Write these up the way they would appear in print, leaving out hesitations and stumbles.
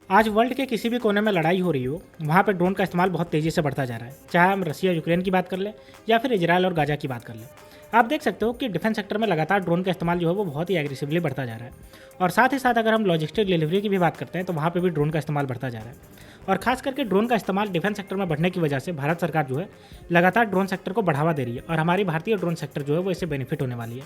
आज वर्ल्ड के किसी भी कोने में लड़ाई हो रही हो, वहाँ पे ड्रोन का इस्तेमाल बहुत तेज़ी से बढ़ता जा रहा है। चाहे हम रसिया यूक्रेन की बात कर लें या फिर इजराइल और गाजा की बात कर लें। आप देख सकते हो कि डिफेंस सेक्टर में लगातार ड्रोन का इस्तेमाल जो है वो बहुत ही एग्रेसिवली बढ़ता जा रहा है। और साथ ही साथ अगर हम लॉजिस्टिक डिलीवरी की भी बात करते हैं तो वहाँ पे भी ड्रोन का इस्तेमाल बढ़ता जा रहा है। और खास करके ड्रोन का इस्तेमाल डिफेंस सेक्टर में बढ़ने की वजह से भारत सरकार जो है लगातार ड्रोन सेक्टर को बढ़ावा दे रही है और हमारी भारतीय ड्रोन सेक्टर जो है वो इससे बेनिफिट होने वाली है।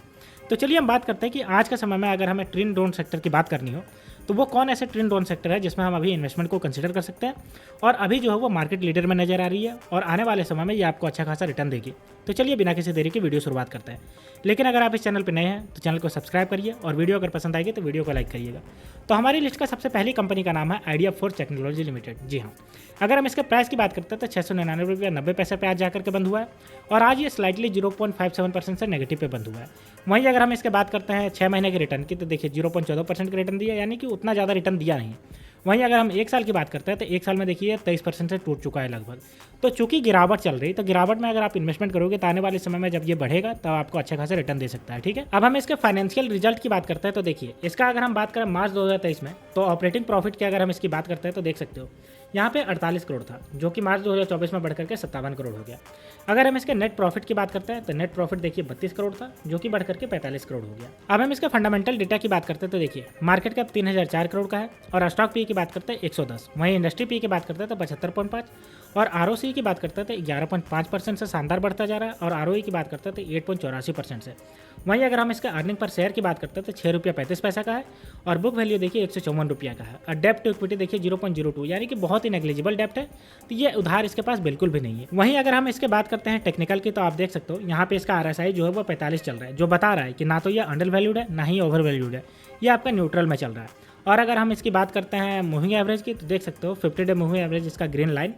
तो चलिए हम बात करते हैं कि आज के समय में अगर हमें ट्विन ड्रोन सेक्टर की बात करनी हो तो वो कौन ऐसे ट्विन ड्रोन सेक्टर है जिसमें हम अभी इन्वेस्टमेंट को कंसिडर कर सकते हैं और अभी जो है वो मार्केट लीडर में नजर आ रही है और आने वाले समय में ये आपको अच्छा खासा रिटर्न देगी। तो चलिए बिना किसी देरी के वीडियो शुरुआत करते हैं। लेकिन अगर आप इस चैनल पर नए हैं तो चैनल को सब्सक्राइब करिए और वीडियो अगर पसंद आएगी तो वीडियो को लाइक करिएगा। तो हमारी लिस्ट का सबसे पहली कंपनी का नाम है आइडिया फोर्स टेक्नोलॉजी लिमिटेड। जी हाँ, अगर हम इसके प्राइस की बात करते हैं तो 699 रुपये 90 पैसे पे आज जाकर के बंद हुआ है और आज ये स्लाइटली 0.57% से नेगेटिव पे बंद हुआ है। वहीं अगर हम इसके बात करते हैं 6 महीने के रिटर्न की तो देखिए 0.14% का रिटर्न दिया, यानी कि उतना ज़्यादा रिटर्न दिया नहीं। वहीं अगर हम एक साल की बात करते हैं तो एक साल में देखिए 23% से टूट चुका है लगभग। तो चूंकि गिरावट चल रही, तो गिरावट में अगर आप इन्वेस्टमेंट करोगे तो आने वाले समय में जब ये बढ़ेगा तब आपको अच्छा खासा रिटर्न दे सकता है। ठीक है, अब हम इसके फाइनेंशियल रिजल्ट की बात करते हैं तो देखिए इसका अगर हम बात करें मार्च 2023 में तो ऑपरेटिंग प्रॉफिट की अगर हम इसकी बात करते हैं तो देख सकते हो यहाँ पे 48 करोड़ था, जो कि मार्च 2024 में बढ़कर के 57 करोड़ हो गया। अगर हम इसके नेट प्रॉफिट की बात करते हैं तो नेट प्रॉफिट देखिए 32 करोड़ था, जो कि बढ़कर के 45 करोड़ हो गया। अब हम इसके फंडामेंटल डेटा की बात करते हैं तो देखिए मार्केट कैप 3004 करोड़ का है और स्टॉक पी की बात करते हैं 110। वहीं इंडस्ट्री पी की बात करते हैं तो 75.5 और आरओसी की बात करते हैं तो 11.5% से शानदार बढ़ता जा रहा है और आरओई की बात करते हैं तो 8.84% से। वहीं अगर हम इसके अर्निंग पर शेयर की बात करते हैं तो 6 रुपया 35 पैसा का है और बुक वैल्यू देखिए 154 रुपया का है और डेप्ट टू इक्विटी देखिए 0.02, यानी कि बहुत ही नेग्लिजिबल डेप्ट है। तो ये उधार इसके पास बिल्कुल भी नहीं है। वहीं अगर हम इसके बात करते हैं टेक्निकल की तो आप देख सकते हो यहाँ पे इसका आरएसआई जो है वो 45 चल रहा है, जो बता रहा है कि ना तो ये अंडर वैल्यूड है ना ही ओवर वैल्यूड है, ये आपका न्यूट्रल में चल रहा है। और अगर हम इसकी बात करते हैं मूविंग एवरेज की तो देख सकते हो 50 डे मूविंग एवरेज इसका ग्रीन लाइन,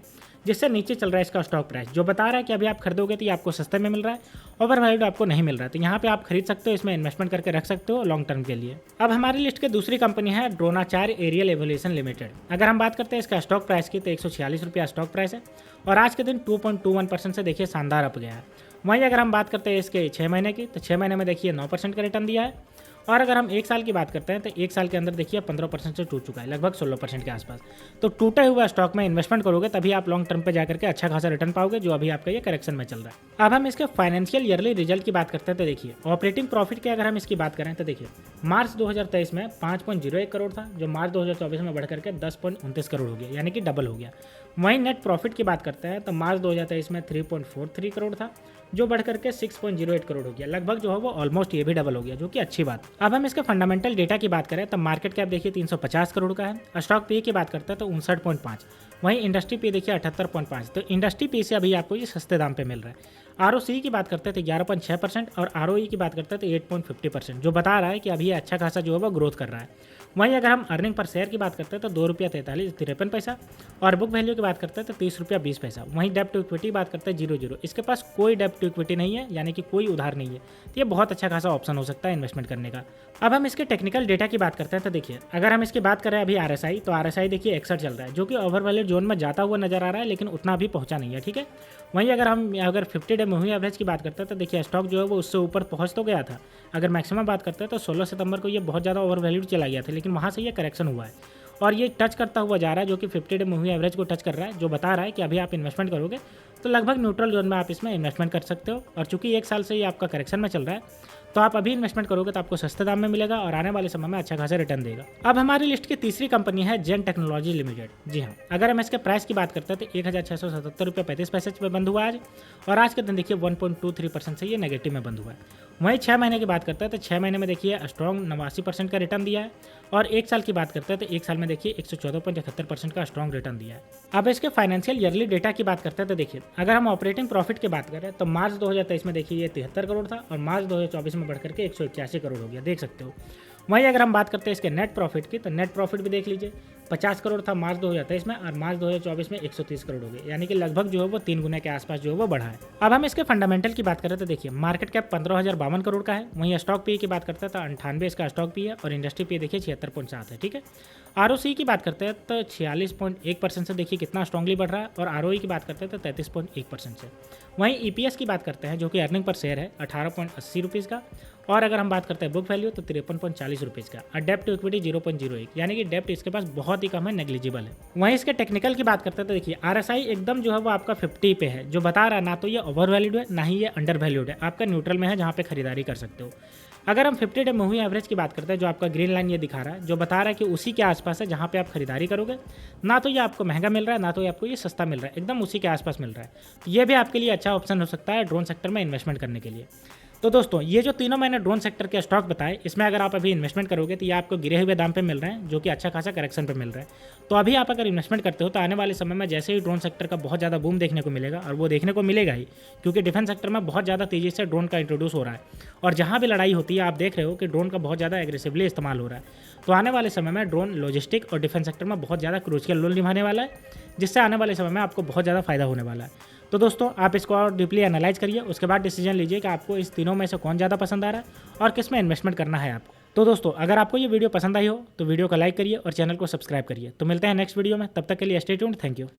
जिससे नीचे चल रहा है इसका स्टॉक प्राइस, जो बता रहा है कि अभी आप खरीदोगे तो ये आपको सस्ते में मिल रहा है, ओवर वैल्यूड आपको नहीं मिल रहा है। तो यहाँ पे आप खरीद सकते हो, इसमें इन्वेस्टमेंट करके रख सकते हो लॉन्ग टर्म के लिए। अब हमारी लिस्ट की दूसरी कंपनी है ड्रोनाचार्य एरियल एवोल्यूशन लिमिटेड। अगर हम बात करते हैं इसका स्टॉक प्राइस की तो 146 रुपया स्टॉक प्राइस है और आज के दिन 2.21% से देखिए शानदार अप गया है। वहीं अगर हम बात करते हैं इसके 6 महीने की तो 6 महीने में देखिए 9% का रिटर्न दिया है और अगर हम एक साल की बात करते हैं तो एक साल के अंदर देखिए 15% से टूट चुका है, लगभग 16% के आसपास। तो टूटे हुए स्टॉक में इन्वेस्टमेंट करोगे तभी आप लॉन्ग टर्म पे जाकर के अच्छा खासा रिटर्न पाओगे, जो अभी आपका ये करेक्शन में चल रहा है। अब हम इसके फाइनेंशियल ईयरली रिजल्ट की बात करते हैं तो देखिए ऑपरेटिंग प्रॉफिट की अगर हम इसकी बात करें तो देखिए मार्च 2023 में 5.01 करोड़ था, जो मार्च 2024 में बढ़ करके 10.29 करोड़ हो गया, यानी कि डबल हो गया। वहीं नेट प्रॉफिट की बात करते हैं तो मार्च 2023 में 3.43 करोड़ था, जो बढ़ करके 6.08 करोड़ हो गया, लगभग जो है वो ऑलमोस्ट ये भी डबल हो गया, जो कि अच्छी बात। अब हम इसके फंडामेंटल डेटा की बात करें तो मार्केट कैप देखिए 350 करोड़ का है, स्टॉक पी की बात करते हैं तो 59.5, वहीं इंडस्ट्री पी देखिए 78.5। तो इंडस्ट्री पी से अभी आपको ये सस्ते दाम पे मिल रहा है। आरओसी की बात करते हैं तो 11.6% और आरओई की बात करते हैं तो 8.50%, जो बता रहा है कि अभी ये अच्छा खासा जो है वो ग्रोथ कर रहा है। वहीं अगर हम अर्निंग पर शेयर की बात करते हैं तो 2 रुपया 43 और बुक वैल्यू की बात करते हैं तो 30 रुपया 20 पैसा। वहीं डेप्ट टू इक्विटी बात करते हैं 0, इसके पास कोई डेप्ट टू इक्विटी नहीं है, यानी कि कोई उधार नहीं है। तो ये बहुत अच्छा खासा ऑप्शन हो सकता है इन्वेस्टमेंट करने का। अब हम इसके टेक्निकल डेटा की बात करते हैं तो देखिए अगर हम इसकी बात करें अभी आरएसआई तो आरएसआई देखिए 61 चल रहा है, जो कि ओवर वैल्यूड जोन में जाता हुआ नजर आ रहा है, लेकिन उतना भी पहुंचा नहीं है। ठीक है, वहीं अगर 50 डे मूविंग एवरेज की बात करते हैं तो देखिए स्टॉक जो है वो उससे ऊपर पहुंच तो गया था। अगर मैक्सिमम बात करते हैं तो 16 सितंबर को ये बहुत ज़्यादा ओवर वैल्यूड चला गया था, लेकिन वहाँ से ये करेक्शन हुआ है और ये टच करता हुआ जा रहा है, जो कि 50 डे मूविंग एवरेज को टच कर रहा है, जो बता रहा है कि अभी आप इन्वेस्टमेंट करोगे तो लगभग न्यूट्रल जोन में आप इसमें इन्वेस्टमेंट कर सकते हो। और चूंकि एक साल से ये आपका करेक्शन में चल रहा है तो आप अभी इन्वेस्टमेंट करोगे तो आपको सस्ते दाम में मिलेगा और आने वाले समय में अच्छा खासा रिटर्न देगा। अब हमारी लिस्ट की तीसरी कंपनी है जेन टेक्नोलॉजी लिमिटेड। जी हाँ, अगर हम इसके प्राइस की बात करते हैं तो 1677 रुपये 35 पैसे पे बंद हुआ आज और आज के दिन देखिए 1.23% से ये नेगेटिव में बंद हुआ है। वहीं 6 महीने की बात करते हैं तो 6 महीने में देखिए स्ट्रॉन्ग 89% का रिटर्न दिया है और एक साल की बात करते हैं तो एक साल में देखिए 114.71% का स्ट्रॉन्ग रिटर्न दिया है। अब इसके फाइनेंशियल ईयरली डेटा की बात करते हैं तो देखिए अगर हम ऑपरेटिंग प्रॉफिट की बात करें तो मार्च 2023 में देखिए ये 73 करोड़ था और मार्च 2024 में बढ़कर के 181 करोड़ हो गया, देख सकते हो। वहीं अगर हम बात करते हैं इसके नेट प्रॉफिट की तो नेट प्रॉफिट भी देख लीजिए 50 करोड़ था मार्च 2023 में और मार्च 2024 में 130 करोड़ हो गए, यानी कि लगभग जो है वो 3 गुना के आसपास जो है वो बढ़ा है। अब हम इसके फंडामेंटल की बात करें तो देखिए मार्केट कैप 15,052 करोड़ का है। वहीं स्टॉक पी की बात करते हैं तो 98 इसका स्टॉक पी है और इंडस्ट्री पी देखिए 76.7 है। ठीक है, आरओसी की बात करते हैं तो 46.1% से देखिए कितना स्ट्रांगली बढ़ रहा है और आरओई की बात करते हैं तो 33.1% से। वहीं ईपीएस की बात करते हैं जो कि अर्निंग पर शेयर है 18.80 रुपीज़ का और अगर हम बात करते हैं बुक वैल्यू तो 53.40 रुपीज़ का, और डेप्ट टू इक्विटी 0.01, यानी कि डेप्ट इसके पास बहुत ही कम है, नेग्लिजिबल है। वहीं इसके टेक्निकल की बात करते हैं तो देखिए RSI एकदम जो है वो आपका 50 पे है, जो बता रहा है ना तो ये ओवर वैल्यूड है ना ही ये अंडर वैल्यूड है, आपका न्यूट्रल में है जहाँ पे खरीदारी कर सकते हो। अगर हम 50 डे मूवी एवरेज की बात करते हैं, जो आपका ग्रीन लाइन ये दिखा रहा है, जो बता रहा है कि उसी के आसपास है जहाँ पे आप खरीदारी करोगे, ना तो ये आपको महंगा मिल रहा है ना तो ये आपको ये सस्ता मिल रहा है, एकदम उसी के आसपास मिल रहा है। तो ये भी आपके लिए अच्छा ऑप्शन हो सकता है ड्रोन सेक्टर में इन्वेस्टमेंट करने के लिए। तो दोस्तों ये जो तीनों मैंने ड्रोन सेक्टर के स्टॉक बताए, इसमें अगर आप अभी इन्वेस्टमेंट करोगे तो ये आपको गिरे हुए दाम पे मिल रहे हैं, जो कि अच्छा खासा करेक्शन पे मिल रहा है। तो अभी आप अगर इन्वेस्टमेंट करते हो तो आने वाले समय में जैसे ही ड्रोन सेक्टर का बहुत ज़्यादा बूम देखने को मिलेगा, और वो देखने को मिलेगा ही, क्योंकि डिफेंस सेक्टर में बहुत ज़्यादा तेज़ी से ड्रोन का इंट्रोड्यूस हो रहा है, और जहाँ भी लड़ाई होती है आप देख रहे हो कि ड्रोन का बहुत ज़्यादा एग्रेसिवली इस्तेमाल हो रहा है। तो आने वाले समय में ड्रोन लॉजिस्टिक और डिफेंस सेक्टर में बहुत ज़्यादा क्रूशियल रोल निभाने वाला है, जिससे आने वाले समय में आपको बहुत ज़्यादा फायदा होने वाला है। तो दोस्तों आप इसको और डीपली एनालाइज करिए, उसके बाद डिसीजन लीजिए कि आपको इस तीनों में से कौन ज़्यादा पसंद आ रहा है और किस में इन्वेस्टमेंट करना है आपको। तो दोस्तों अगर आपको ये वीडियो पसंद आई हो तो वीडियो को लाइक करिए और चैनल को सब्सक्राइब करिए। तो मिलते हैं नेक्स्ट वीडियो में, तब तक के लिए स्टे ट्यून्ड, थैंक यू।